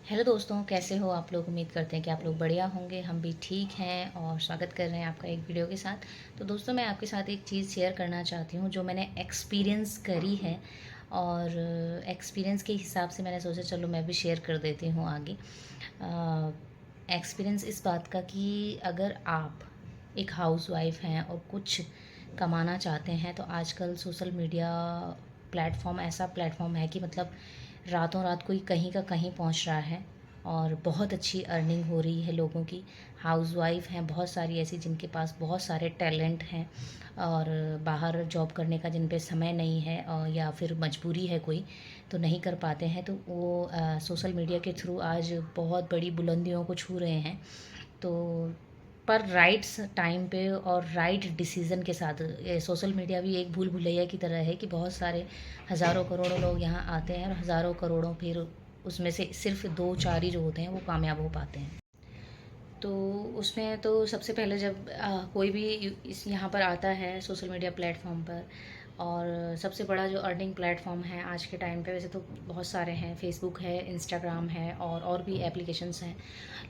Hello दोस्तों, कैसे हो आप लोग। उम्मीद करते हैं कि आप लोग बढ़िया होंगे। हम भी ठीक हैं और स्वागत कर रहे हैं आपका एक वीडियो के साथ। तो दोस्तों, मैं आपके साथ एक चीज़ शेयर करना चाहती हूँ जो मैंने एक्सपीरियंस करी है। और एक्सपीरियंस के हिसाब से मैंने सोचा चलो मैं भी शेयर कर देती हूँ आगे। एक्सपीरियंस इस बात का कि अगर आप एक हाउसवाइफ हैं और कुछ कमाना चाहते हैं तो आजकल सोशल मीडिया प्लेटफॉर्म ऐसा प्लेटफॉर्म है कि मतलब रातों रात कोई कहीं का कहीं पहुंच रहा है और बहुत अच्छी अर्निंग हो रही है लोगों की। हाउसवाइफ हैं बहुत सारी ऐसी जिनके पास बहुत सारे टैलेंट हैं और बाहर जॉब करने का जिन पे समय नहीं है या फिर मजबूरी है कोई तो नहीं कर पाते हैं, तो वो सोशल मीडिया के थ्रू आज बहुत बड़ी बुलंदियों को छू रहे हैं। तो पर राइट्स टाइम पे और राइट डिसीज़न के साथ। ये सोशल मीडिया भी एक भूल भुलैया की तरह है कि बहुत सारे हज़ारों करोड़ों लोग यहाँ आते हैं और हज़ारों करोड़ों फिर उसमें से सिर्फ दो चार ही जो होते हैं वो कामयाब हो पाते हैं। तो उसमें तो सबसे पहले जब कोई भी इस यहाँ पर आता है सोशल मीडिया प्लेटफॉर्म पर, और सबसे बड़ा जो अर्निंग प्लेटफॉर्म है आज के टाइम पे, वैसे तो बहुत सारे हैं, फेसबुक है, इंस्टाग्राम है और भी एप्लीकेशंस हैं,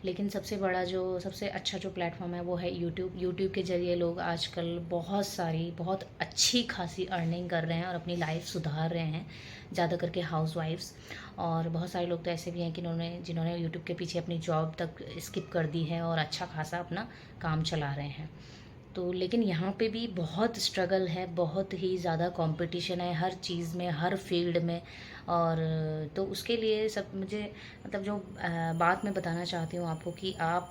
लेकिन सबसे बड़ा जो सबसे अच्छा जो प्लेटफॉर्म है वो है यूट्यूब। यूट्यूब के ज़रिए लोग आजकल बहुत अच्छी खासी अर्निंग कर रहे हैं और अपनी लाइफ सुधार रहे हैं, ज़्यादा करके हाउसवाइफ्स। और बहुत सारे लोग तो ऐसे भी हैं कि जिन्होंने यूट्यूब के पीछे अपनी जॉब तक स्किप कर दी है और अच्छा खासा अपना काम चला रहे हैं। तो लेकिन यहाँ पे भी बहुत स्ट्रगल है, बहुत ही ज़्यादा कंपटीशन है हर चीज़ में, हर फील्ड में। और तो उसके लिए सब मुझे मतलब जो बात मैं बताना चाहती हूँ आपको कि आप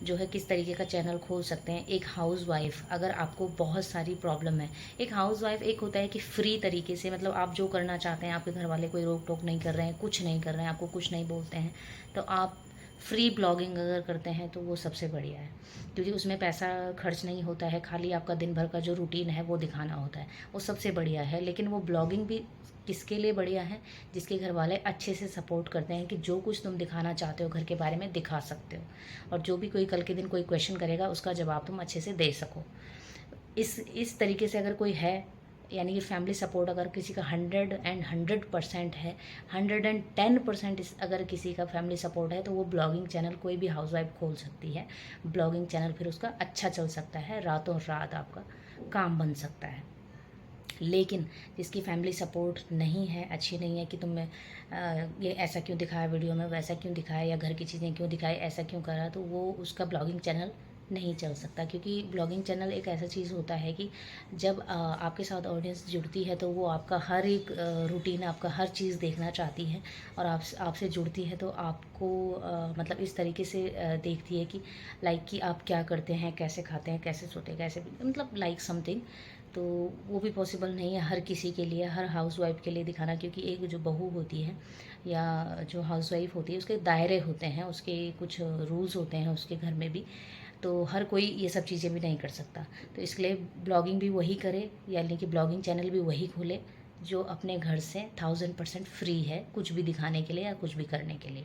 जो है किस तरीके का चैनल खोल सकते हैं। एक हाउसवाइफ, अगर आपको बहुत सारी प्रॉब्लम है, एक हाउसवाइफ एक होता है कि फ्री तरीके से मतलब आप जो करना चाहते हैं, आपके घर वाले कोई रोक टोक नहीं कर रहे हैं, कुछ नहीं कर रहे हैं, आपको कुछ नहीं बोलते हैं, तो आप फ्री ब्लॉगिंग अगर करते हैं तो वो सबसे बढ़िया है, क्योंकि उसमें पैसा खर्च नहीं होता है, खाली आपका दिन भर का जो रूटीन है वो दिखाना होता है, वो सबसे बढ़िया है। लेकिन वो ब्लॉगिंग भी किसके लिए बढ़िया है? जिसके घर वाले अच्छे से सपोर्ट करते हैं कि जो कुछ तुम दिखाना चाहते हो घर के बारे में दिखा सकते हो, और जो भी कोई कल के दिन कोई क्वेश्चन करेगा उसका जवाब तुम अच्छे से दे सको। इस तरीके से अगर कोई है, यानी कि फैमिली सपोर्ट अगर किसी का 100% है, 110% अगर किसी का फैमिली सपोर्ट है, तो वो ब्लॉगिंग चैनल कोई भी हाउसवाइफ खोल सकती है। ब्लॉगिंग चैनल फिर उसका अच्छा चल सकता है, रातों रात आपका काम बन सकता है। लेकिन जिसकी फैमिली सपोर्ट नहीं है, अच्छी नहीं है, कि तुमने ये ऐसा क्यों दिखाया वीडियो में, वैसा क्यों दिखाया, या घर की चीज़ें क्यों दिखाई, ऐसा क्यों करा, तो वो उसका ब्लॉगिंग चैनल नहीं चल सकता। क्योंकि ब्लॉगिंग चैनल एक ऐसा चीज़ होता है कि जब आपके साथ ऑडियंस जुड़ती है तो वो आपका हर एक रूटीन, आपका हर चीज़ देखना चाहती है, और आपसे जुड़ती है तो आपको मतलब इस तरीके से देखती है कि लाइक कि आप क्या करते हैं, कैसे खाते हैं, कैसे सोते हैं, कैसे मतलब लाइक समथिंग। तो वो भी पॉसिबल नहीं है हर किसी के लिए, हर हाउसवाइफ के लिए दिखाना, क्योंकि एक जो बहू होती है या जो हाउसवाइफ होती है उसके दायरे होते हैं, उसके कुछ रूल्स होते हैं उसके घर में भी, तो हर कोई ये सब चीज़ें भी नहीं कर सकता। तो इसलिए ब्लॉगिंग भी वही करे, यानी कि ब्लॉगिंग चैनल भी वही खोले जो अपने घर से 1000% फ्री है कुछ भी दिखाने के लिए या कुछ भी करने के लिए।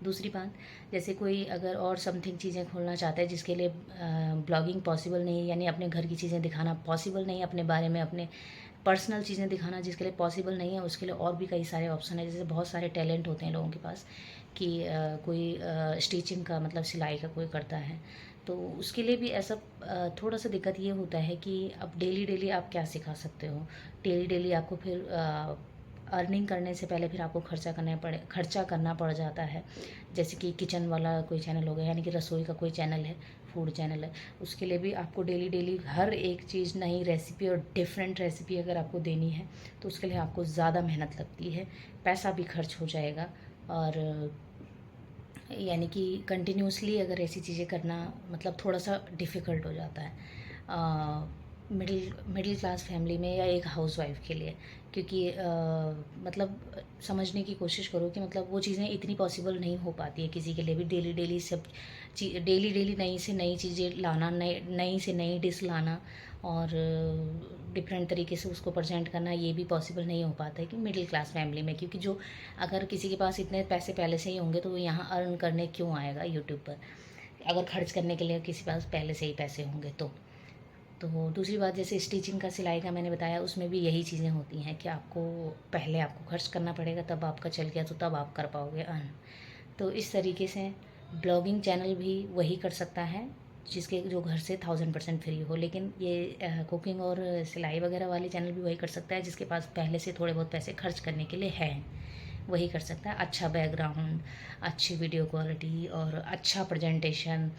दूसरी बात, जैसे कोई अगर और समथिंग चीज़ें खोलना चाहता है जिसके लिए ब्लॉगिंग पॉसिबल नहीं है, यानी अपने घर की चीज़ें दिखाना पॉसिबल नहीं है, अपने बारे में अपने पर्सनल चीज़ें दिखाना जिसके लिए पॉसिबल नहीं है, उसके लिए और भी कई सारे ऑप्शन है। जैसे बहुत सारे टैलेंट होते हैं लोगों के पास कि कोई स्टिचिंग का मतलब सिलाई का कोई करता है, तो उसके लिए भी ऐसा थोड़ा सा दिक्कत ये होता है कि अब डेली डेली आप क्या सिखा सकते हो। डेली डेली आपको फिर अर्निंग करने से पहले फिर आपको खर्चा करना पड़ जाता है। जैसे कि किचन वाला कोई चैनल हो गया, यानी कि रसोई का कोई चैनल है, फूड चैनल है, उसके लिए भी आपको डेली डेली हर एक चीज़, नई रेसिपी और डिफरेंट रेसिपी अगर आपको देनी है तो उसके लिए आपको ज़्यादा मेहनत लगती है, पैसा भी खर्च हो जाएगा। और यानी कि कंटिन्यूसली अगर ऐसी चीज़ें करना मतलब थोड़ा सा डिफ़िकल्ट हो जाता है मिडिल क्लास फैमिली में या एक हाउसवाइफ के लिए। क्योंकि मतलब समझने की कोशिश करो कि मतलब वो चीज़ें इतनी पॉसिबल नहीं हो पाती है किसी के लिए भी, डेली डेली सब डेली डेली नई से नई चीज़ें लाना, नई नई से नई डिश लाना और डिफरेंट तरीके से उसको प्रेजेंट करना, ये भी पॉसिबल नहीं हो पाता है कि मिडिल क्लास फैमिली में। क्योंकि जो अगर किसी के पास इतने पैसे पहले से ही होंगे तो वो यहाँ अर्न करने क्यों आएगा यूट्यूब पर, अगर खर्च करने के लिए किसी पास पहले से ही पैसे होंगे तो दूसरी बात, जैसे स्टिचिंग का, सिलाई का मैंने बताया, उसमें भी यही चीज़ें होती हैं कि आपको पहले आपको खर्च करना पड़ेगा, तब आपका चल गया तो तब आप कर पाओगे अर्न। तो इस तरीके से ब्लॉगिंग चैनल भी वही कर सकता है जिसके जो घर से 1000% फ्री हो। लेकिन ये कुकिंग और सिलाई वगैरह वाले चैनल भी वही कर सकता है जिसके पास पहले से थोड़े बहुत पैसे खर्च करने के लिए हैं, वही कर सकता है। अच्छा बैकग्राउंड, अच्छी वीडियो क्वालिटी और अच्छा प्रेजेंटेशन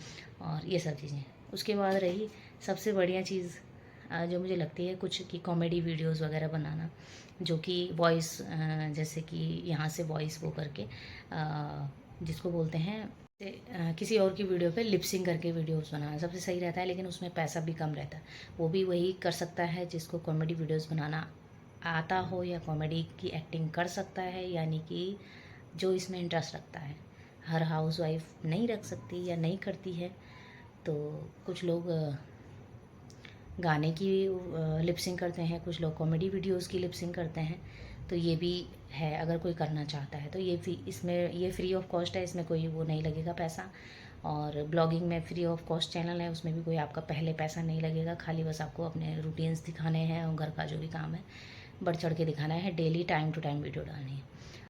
और ये सब चीज़ें। उसके बाद रही सबसे बढ़िया चीज़ जो मुझे लगती है कुछ कि कॉमेडी वीडियोस वगैरह बनाना, जो कि वॉइस जैसे कि यहाँ से वॉइस वो करके जिसको बोलते हैं किसी और की वीडियो पे लिपसिंग करके वीडियोस बनाना सबसे सही रहता है, लेकिन उसमें पैसा भी कम रहता है। वो भी वही कर सकता है जिसको कॉमेडी वीडियोस बनाना आता हो या कॉमेडी की एक्टिंग कर सकता है, यानी कि जो इसमें इंटरेस्ट रखता है। हर हाउसवाइफ नहीं रख सकती या नहीं करती है, तो कुछ लोग गाने की लिपसिंग करते हैं, कुछ लोग कॉमेडी वीडियोस की लिपसिंग करते हैं। तो ये भी है, अगर कोई करना चाहता है तो ये इसमें ये फ्री ऑफ कॉस्ट है, इसमें कोई वो नहीं लगेगा पैसा। और ब्लॉगिंग में फ्री ऑफ कॉस्ट चैनल है, उसमें भी कोई आपका पहले पैसा नहीं लगेगा, खाली बस आपको अपने रूटीन्स दिखाने हैं और घर का जो भी काम है बढ़ चढ़ के दिखाना है, daily time to time video डालनी है।